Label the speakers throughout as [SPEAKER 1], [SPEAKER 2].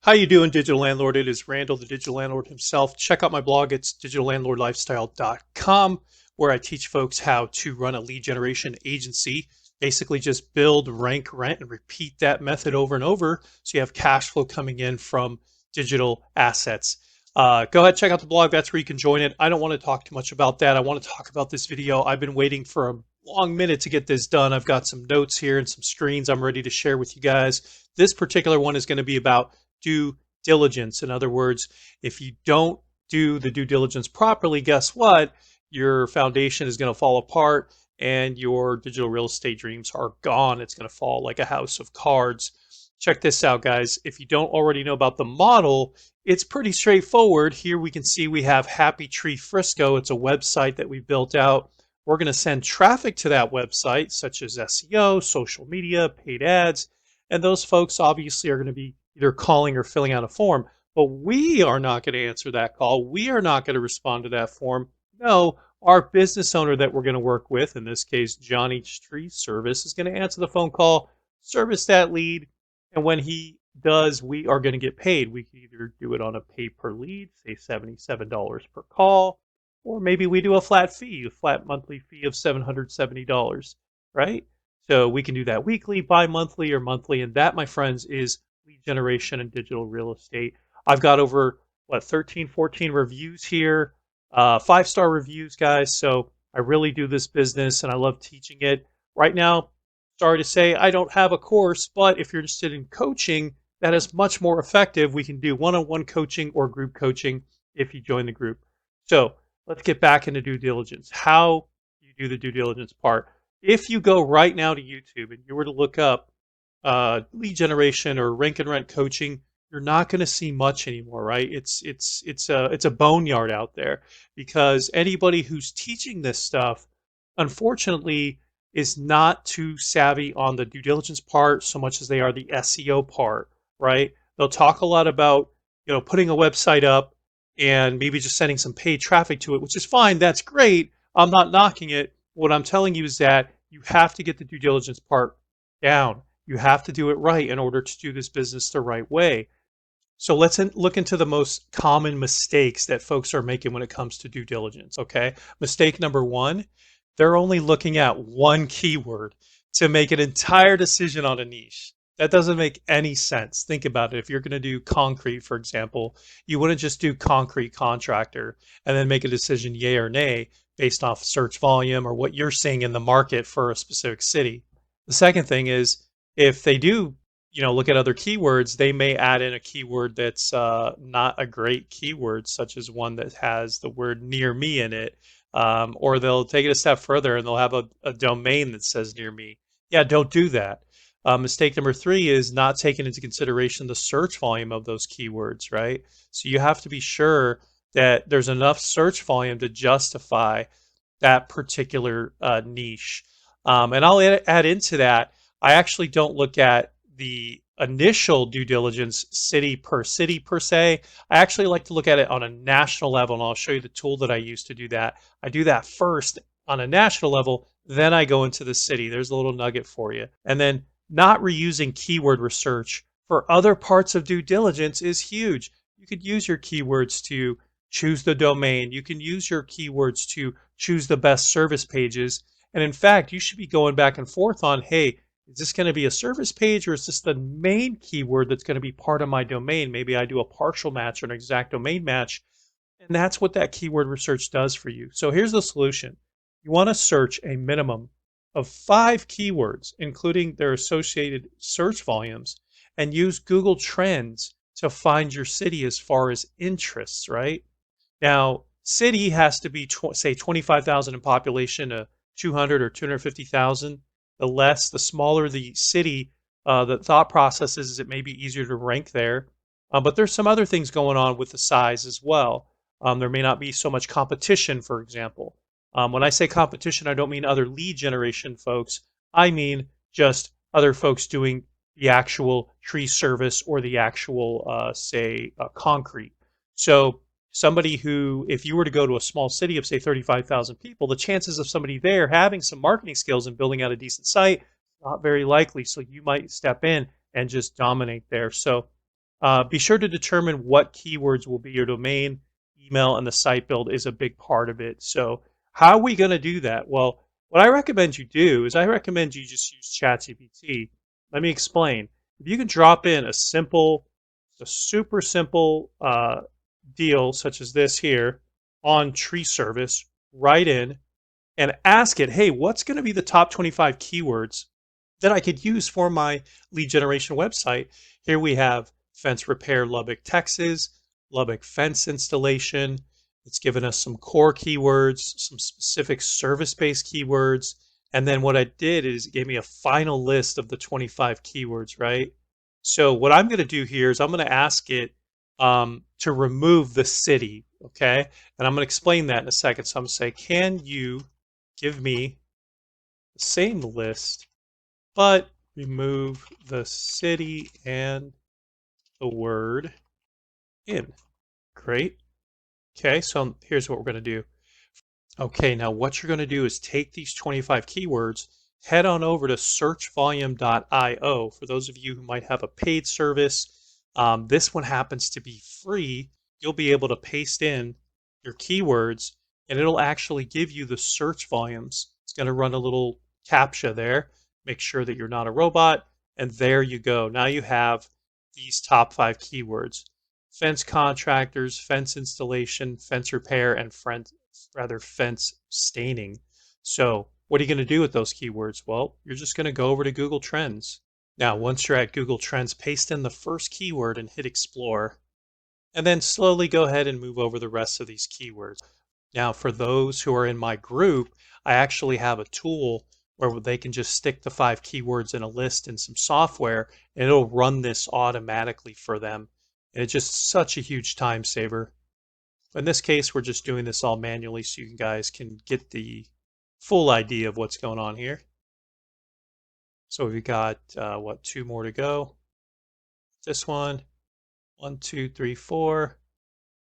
[SPEAKER 1] How you doing, Digital Landlord? It is Randall, the Digital Landlord himself. Check out my blog. It's digitallandlordlifestyle.com, where I teach folks how to run a lead generation agency. Basically, just build, rank, rent, and repeat that method over and over so you have cash flow coming in from digital assets. Go ahead, check out the blog. That's where you can join it. I don't want to talk too much about that. I want to talk about this video. I've been waiting for a long minute to get this done. I've got some notes here and some screens I'm ready to share with you guys. This particular one is going to be about due diligence. In other words, if you don't do the due diligence properly, guess what? Your foundation is going to fall apart and your digital real estate dreams are gone. It's going to fall like a house of cards. Check this out, guys. If you don't already know about the model, it's pretty straightforward. Here we can see we have Happy Tree Frisco. It's a website that we built out. We're going to send traffic to that website, such as SEO, social media, paid ads, and those folks obviously are going to be either calling or filling out a form, but we are not going to answer that call. We are not going to respond to that form. No, our business owner that we're going to work with, in this case, Johnny's Tree Service, is going to answer the phone call, service that lead, and when he does, we are going to get paid. We can either do it on a pay per lead, say $77 per call, or maybe we do a flat monthly fee of $770, right? So we can do that weekly, bi-monthly, or monthly, and that, my friends, is lead generation and digital real estate. I've got over 13, 14 reviews here, 5-star reviews, guys. So I really do this business and I love teaching it. Right now, sorry to say, I don't have a course, but if you're interested in coaching, that is much more effective. We can do one-on-one coaching or group coaching if you join the group. So let's get back into due diligence. How you do the due diligence part. If you go right now to YouTube and you were to look up lead generation or rank and rent coaching, you're not going to see much anymore, right? It's a boneyard out there because anybody who's teaching this stuff, unfortunately, is not too savvy on the due diligence part so much as they are the SEO part, right? They'll talk a lot about putting a website up and maybe just sending some paid traffic to it, which is fine. That's great. I'm not knocking it. What I'm telling you is that you have to get the due diligence part down. You have to do it right in order to do this business the right way. So let's look into the most common mistakes that folks are making when it comes to due diligence, okay? Mistake number one, they're only looking at one keyword to make an entire decision on a niche. That doesn't make any sense. Think about it. If you're going to do concrete, for example, you wouldn't just do concrete contractor and then make a decision yay or nay based off search volume or what you're seeing in the market for a specific city. The second thing is, if they do, look at other keywords, they may add in a keyword that's not a great keyword, such as one that has the word near me in it. Or they'll take it a step further and they'll have a domain that says near me. Yeah, don't do that. Mistake number three is not taking into consideration the search volume of those keywords, right? So you have to be sure that there's enough search volume to justify that particular niche. And I'll add into that, I actually don't look at the initial due diligence city per se. I actually like to look at it on a national level, and I'll show you the tool that I use to do that. I do that first on a national level, then I go into the city. There's a little nugget for you. And then not reusing keyword research for other parts of due diligence is huge. You could use your keywords to choose the domain. You can use your keywords to choose the best service pages. And in fact, you should be going back and forth on, hey, is this going to be a service page or is this the main keyword that's going to be part of my domain? Maybe I do a partial match or an exact domain match. And that's what that keyword research does for you. So here's the solution. You want to search a minimum of 5 keywords, including their associated search volumes, and use Google Trends to find your city as far as interests, right? Now, city has to be, say, 25,000 in population to 200 or 250,000. The smaller the city, the thought process is it may be easier to rank there. But there's some other things going on with the size as well. There may not be so much competition, for example. When I say competition, I don't mean other lead generation folks. I mean just other folks doing the actual tree service or the actual, concrete. So somebody who, if you were to go to a small city of say 35,000 people, the chances of somebody there having some marketing skills and building out a decent site, not very likely. So you might step in and just dominate there. So be sure to determine what keywords will be your domain. Email and the site build is a big part of it. So how are we going to do that? Well, what I recommend you do is I recommend you just use ChatGPT. Let me explain. If you can drop in a super simple deal such as this here on tree service, write in and ask it, hey, what's going to be the top 25 keywords that I could use for my lead generation website? Here we have fence repair Lubbock, Texas, Lubbock fence installation. It's given us some core keywords, some specific service-based keywords. And then what I did is it gave me a final list of the 25 keywords, right? So what I'm going to do here is I'm going to ask it to remove the city, okay? And I'm going to explain that in a second. So I'm going to say, can you give me the same list, but remove the city and the word in? Great. Okay, so here's what we're going to do. Okay, now what you're going to do is take these 25 keywords, head on over to searchvolume.io. For those of you who might have a paid service, this one happens to be free. You'll be able to paste in your keywords and it'll actually give you the search volumes. It's going to run a little CAPTCHA there. Make sure that you're not a robot. And there you go. Now you have these top 5 keywords: fence contractors, fence installation, fence repair, and fence staining. So what are you going to do with those keywords? Well, you're just going to go over to Google Trends. Now, once you're at Google Trends, paste in the first keyword and hit explore, and then slowly go ahead and move over the rest of these keywords. Now, for those who are in my group, I actually have a tool where they can just stick the 5 keywords in a list in some software, and it'll run this automatically for them. And it's just such a huge time saver. In this case, we're just doing this all manually so you guys can get the full idea of what's going on here. So we've got, 2 more to go. This one, 1, 2, 3, 4.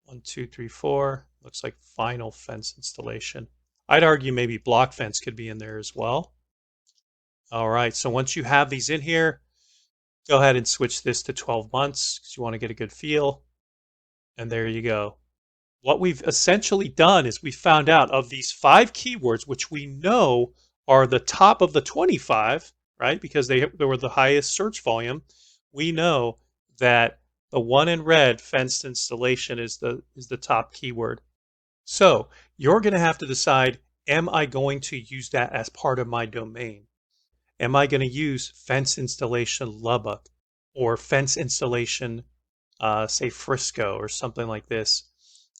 [SPEAKER 1] 1, 2, 3, 4. Looks like final fence installation. I'd argue maybe block fence could be in there as well. All right, so once you have these in here, go ahead and switch this to 12 months because you want to get a good feel. And there you go. What we've essentially done is we found out of these 5 keywords, which we know are the top of the 25, right? Because they were the highest search volume. We know that the one in red, fenced installation, is the top keyword. So you're going to have to decide, am I going to use that as part of my domain? Am I going to use fence installation Lubbock or fence installation, say Frisco or something like this?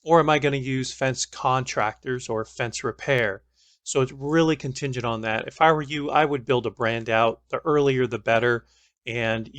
[SPEAKER 1] Or am I going to use fence contractors or fence repair? So it's really contingent on that. If I were you, I would build a brand out. The earlier, the better. And,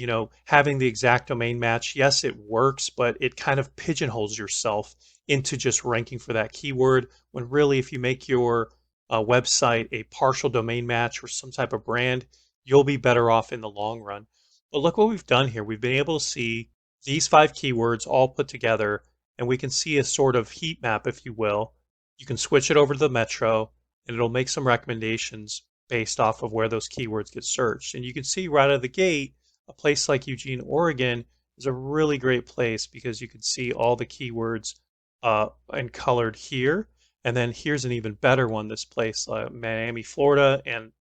[SPEAKER 1] having the exact domain match, yes, it works, but it kind of pigeonholes yourself into just ranking for that keyword. When really, if you make your website a partial domain match or some type of brand, you'll be better off in the long run. But look what we've done here. We've been able to see these 5 keywords all put together, and we can see a sort of heat map, if you will. You can switch it over to the Metro, and it'll make some recommendations based off of where those keywords get searched. And you can see right out of the gate, a place like Eugene, Oregon is a really great place because you can see all the keywords and colored here. And then here's an even better one, this place, Miami, Florida, and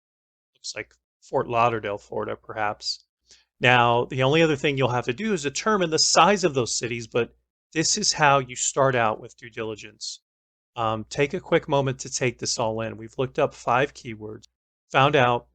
[SPEAKER 1] looks like Fort Lauderdale, Florida, perhaps. Now, the only other thing you'll have to do is determine the size of those cities, but this is how you start out with due diligence. Take a quick moment to take this all in. We've looked up 5 keywords, found out,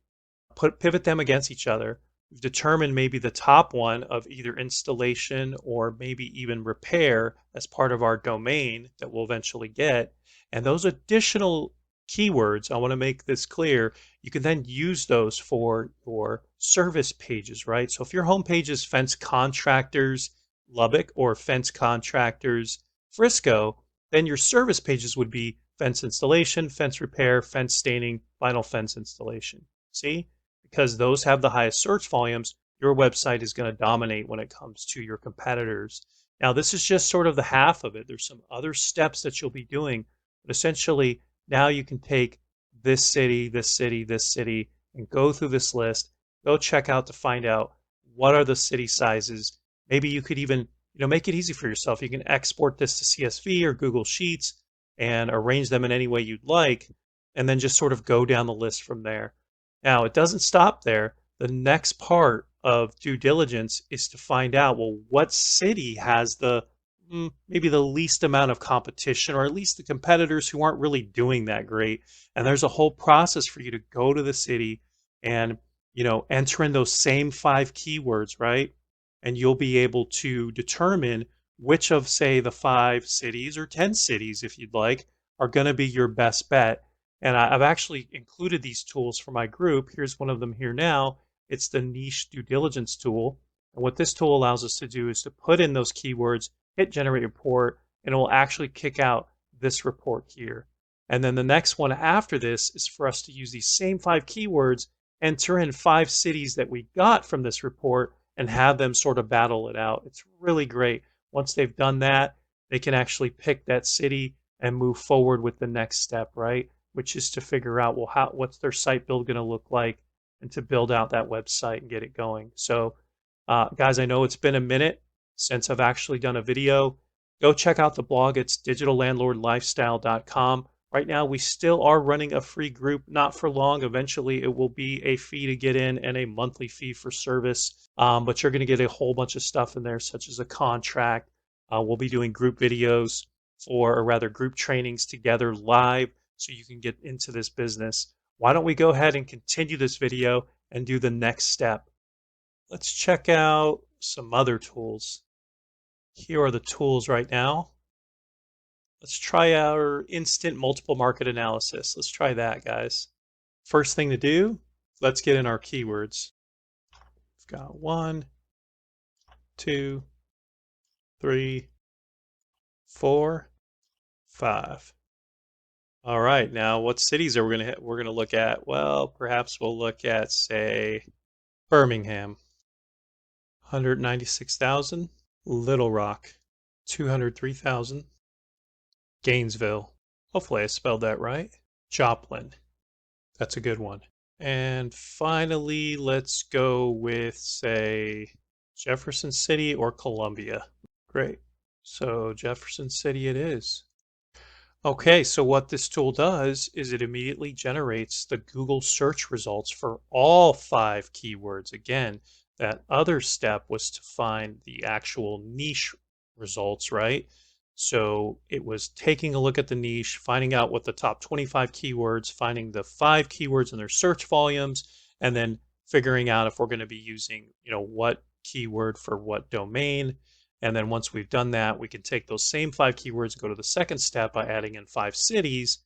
[SPEAKER 1] pivot them against each other. We've determined maybe the top one of either installation or maybe even repair as part of our domain that we'll eventually get. And those additional keywords, I want to make this clear, you can then use those for your service pages, right? So if your homepage is fence contractors Lubbock or fence contractors Frisco, then your service pages would be fence installation, fence repair, fence staining, vinyl fence installation. See? Because those have the highest search volumes, your website is going to dominate when it comes to your competitors. Now, this is just sort of the half of it. There's some other steps that you'll be doing, but essentially now you can take this city, this city, this city, and go through this list, go check out to find out what are the city sizes. Maybe you could even, make it easy for yourself. You can export this to CSV or Google Sheets and arrange them in any way you'd like, and then just sort of go down the list from there. Now, it doesn't stop there. The next part of due diligence is to find out, well, what city has maybe the least amount of competition, or at least the competitors who aren't really doing that great. And there's a whole process for you to go to the city and, enter in those same 5 keywords, right? And you'll be able to determine which of, say, the 5 cities or 10 cities, if you'd like, are going to be your best bet. And I've actually included these tools for my group. Here's one of them here now. It's the niche due diligence tool. And what this tool allows us to do is to put in those keywords, hit generate report, and it will actually kick out this report here. And then the next one after this is for us to use these same 5 keywords, enter in 5 cities that we got from this report, and have them sort of battle it out. It's really great. Once they've done that, they can actually pick that city and move forward with the next step, right? Which is to figure out, well, what's their site build going to look like, and to build out that website and get it going. So, guys, I know it's been a minute since I've actually done a video. Go check out the blog. It's digitallandlordlifestyle.com. Right now, we still are running a free group, not for long. Eventually, it will be a fee to get in and a monthly fee for service. But you're going to get a whole bunch of stuff in there, such as a contract. We'll be doing group videos or rather group trainings together live so you can get into this business. Why don't we go ahead and continue this video and do the next step? Let's check out some other tools. Here are the tools right now. Let's try our instant multiple market analysis. Let's try that, guys. First thing to do, let's get in our keywords. We've got 1, 2, 3, 4, 5. All right, now what cities are we're gonna look at? Well, perhaps we'll look at, say, Birmingham, 196,000. Little Rock, 203,000. Gainesville, hopefully I spelled that right. Joplin, that's a good one. And finally, let's go with, say, Jefferson City or Columbia. Great. So Jefferson City it is. Okay, so what this tool does is it immediately generates the Google search results for all 5 keywords. Again, that other step was to find the actual niche results, right? So it was taking a look at the niche, finding out what the top 25 keywords, finding the 5 keywords in their search volumes, and then figuring out if we're going to be using, what keyword for what domain. And then once we've done that, we can take those same 5 keywords and go to the second step by adding in 5 cities.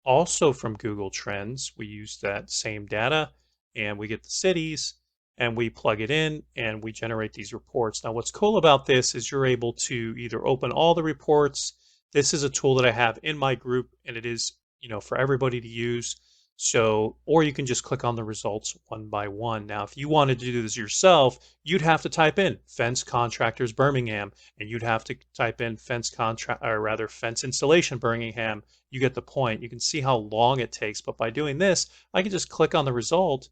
[SPEAKER 1] Also from Google Trends, we use that same data and we get the cities and we plug it in and we generate these reports. Now, what's cool about this is you're able to either open all the reports. This is a tool that I have in my group and it is, for everybody to use. So, or you can just click on the results one by one. Now, if you wanted to do this yourself, you'd have to type in fence contractors Birmingham, and you'd have to type in fence installation Birmingham. You get the point. You can see how long it takes, but by doing this, I can just click on the result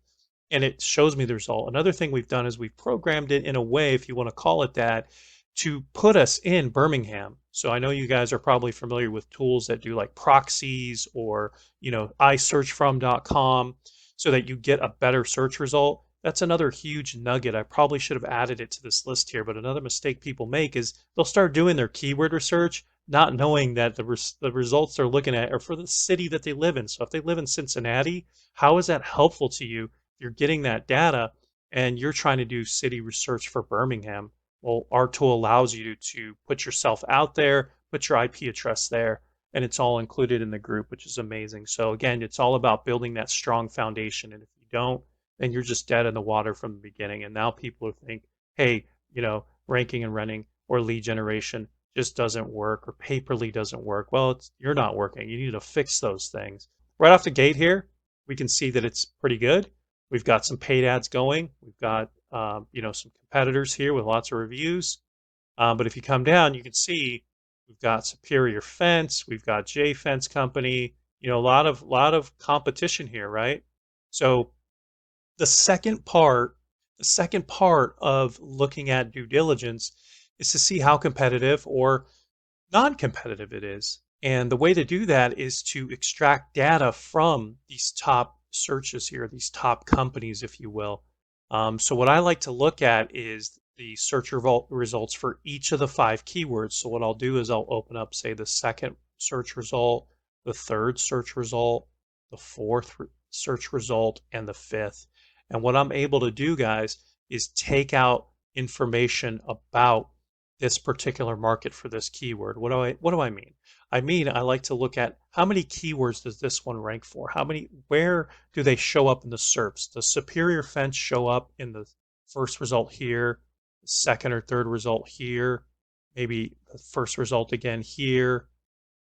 [SPEAKER 1] and it shows me the result. Another thing we've done is we've programmed it in a way, if you want to call it that, to put us in Birmingham. So I know you guys are probably familiar with tools that do like proxies or, isearchfrom.com so that you get a better search result. That's another huge nugget. I probably should have added it to this list here, but another mistake people make is they'll start doing their keyword research, not knowing that the results they're looking at are for the city that they live in. So if they live in Cincinnati, how is that helpful to you? You're getting that data and you're trying to do city research for Birmingham. Well, our tool allows you to put yourself out there, put your IP address there, and it's all included in the group, which is amazing. So again, it's all about building that strong foundation. And if you don't, then you're just dead in the water from the beginning. And now people think, hey, ranking and running or lead generation just doesn't work or paperly doesn't work. Well, you're not working. You need to fix those things. Right off the gate here, we can see that it's pretty good. We've got some paid ads going. We've got some competitors here with lots of reviews. But if you come down, you can see we've got Superior Fence, we've got J Fence Company, a lot of competition here, right? So the second part, the second part of looking at due diligence is to see how competitive or non-competitive it is. And the way to do that is to extract data from these top searches here, these top companies, if you will. So what I like to look at is the search results for each of the 5 keywords. So what I'll do is I'll open up, say, the second search result, the third search result, the fourth search result, and the fifth. And what I'm able to do, guys, is take out information about this particular market for this keyword. What do I mean? I mean, I like to look at how many keywords does this one rank for? Where do they show up in the SERPs? Does Superior Fence show up in the first result here, the second or third result here, maybe the first result again here,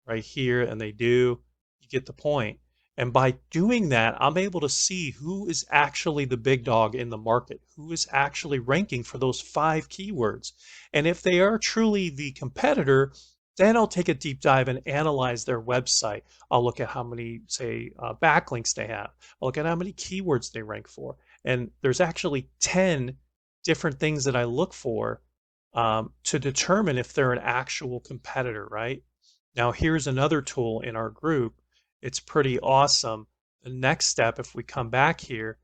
[SPEAKER 1] right here, and they do. You get the point. And by doing that, I'm able to see who is actually the big dog in the market, who is actually ranking for those 5 keywords. And if they are truly the competitor, then I'll take a deep dive and analyze their website. I'll look at how many, say, backlinks they have. I'll look at how many keywords they rank for. And there's actually 10 different things that I look for to determine if they're an actual competitor, right? Now, here's another tool in our group. It's pretty awesome. The next step, if we come back here,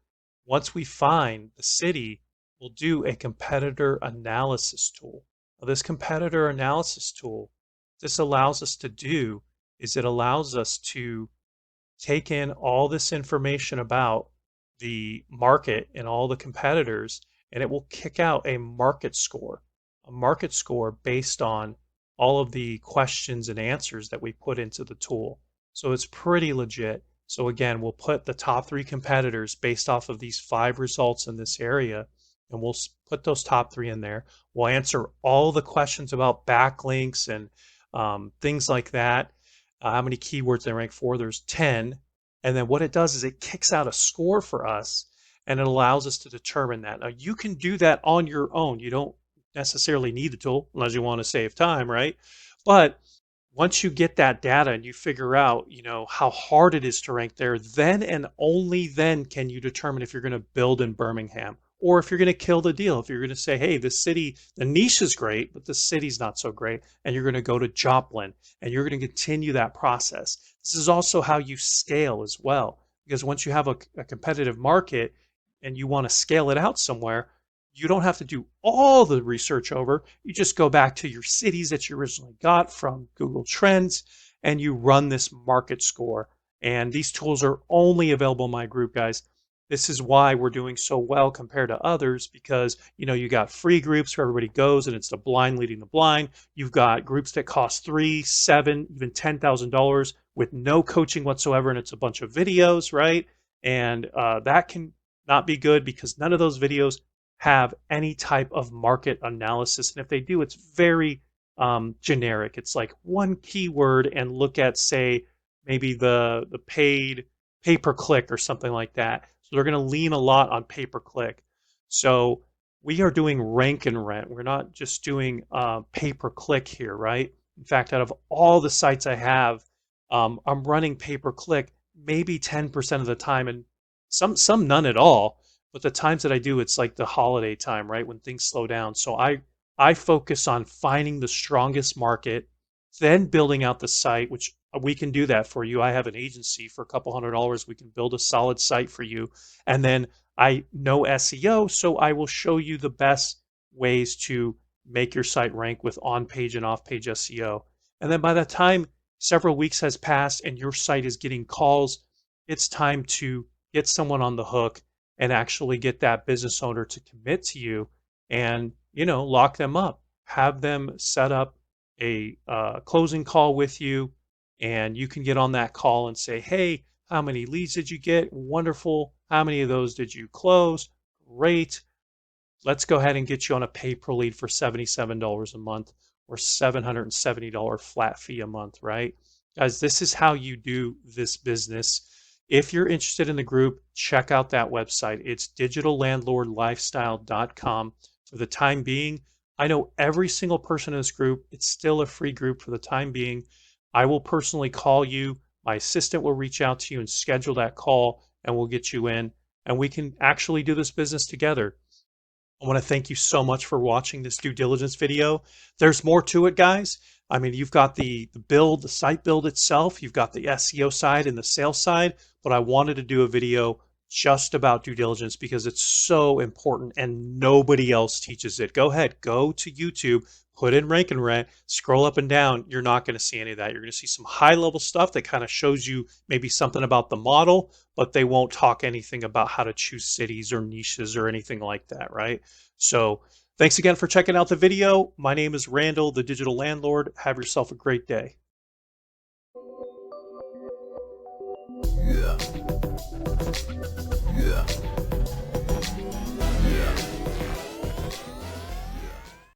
[SPEAKER 1] once we find the city, we'll do a competitor analysis tool. Now, this competitor analysis tool, this allows us to do is it allows us to take in all this information about the market and all the competitors, and it will kick out a market score based on all of the questions and answers that we put into the tool. So it's pretty legit. So again, we'll put the top 3 competitors based off of these 5 results in this area, and we'll put those top 3 in there. We'll answer all the questions about backlinks and things like that. How many keywords they rank for? There's 10. And then what it does is it kicks out a score for us, and it allows us to determine that. Now, you can do that on your own. You don't necessarily need the tool unless you want to save time, right? But once you get that data and you figure out, how hard it is to rank there, then and only then can you determine if you're going to build in Birmingham or if you're going to kill the deal. If you're going to say, hey, the city, the niche is great, but the city's not so great, and you're going to go to Joplin and you're going to continue that process. This is also how you scale as well, because once you have a competitive market and you want to scale it out somewhere, you don't have to do all the research over. You just go back to your cities that you originally got from Google Trends and you run this market score. And these tools are only available in my group, guys. This is why we're doing so well compared to others, because you got free groups where everybody goes and it's the blind leading the blind. You've got groups that cost $3, $7, even $10,000 with no coaching whatsoever, and it's a bunch of videos, right? And that can not be good because none of those videos have any type of market analysis. And if they do, it's very generic. It's like one keyword and look at, say, maybe the paid pay-per-click or something like that. So they're going to lean a lot on pay-per-click. So we are doing rank and rent. We're not just doing pay-per-click here, right? In fact, out of all the sites I have, I'm running pay-per-click maybe 10% of the time, and some none at all. But the times that I do, it's like the holiday time, right? When things slow down. So I focus on finding the strongest market, then building out the site, which we can do that for you. I have an agency for a couple $100. We can build a solid site for you. And then I know SEO, so I will show you the best ways to make your site rank with on-page and off-page SEO. And then by the time several weeks has passed and your site is getting calls, it's time to get someone on the hook and actually get that business owner to commit to you and, lock them up. Have them set up a closing call with you, and you can get on that call and say, hey, how many leads did you get? Wonderful. How many of those did you close? Great. Let's go ahead and get you on a pay per lead for $77 a month or $770 flat fee a month, right? Guys, this is how you do this business. If you're interested in the group, check out that website. It's digitallandlordlifestyle.com. For the time being, I know every single person in this group. It's still a free group for the time being. I will personally call you. My assistant will reach out to you and schedule that call, and we'll get you in, and we can actually do this business together. I want to thank you so much for watching this due diligence video. There's more to it, guys. I mean, you've got the build, the site build itself, you've got the SEO side and the sales side, but I wanted to do a video just about due diligence because it's so important and nobody else teaches it. Go ahead, go to YouTube, put in rank and rent, scroll up and down. You're not going to see any of that. You're going to see some high level stuff that kind of shows you maybe something about the model, but they won't talk anything about how to choose cities or niches or anything like that, right? So thanks again for checking out the video. My name is Randall, the Digital Landlord. Have yourself a great day.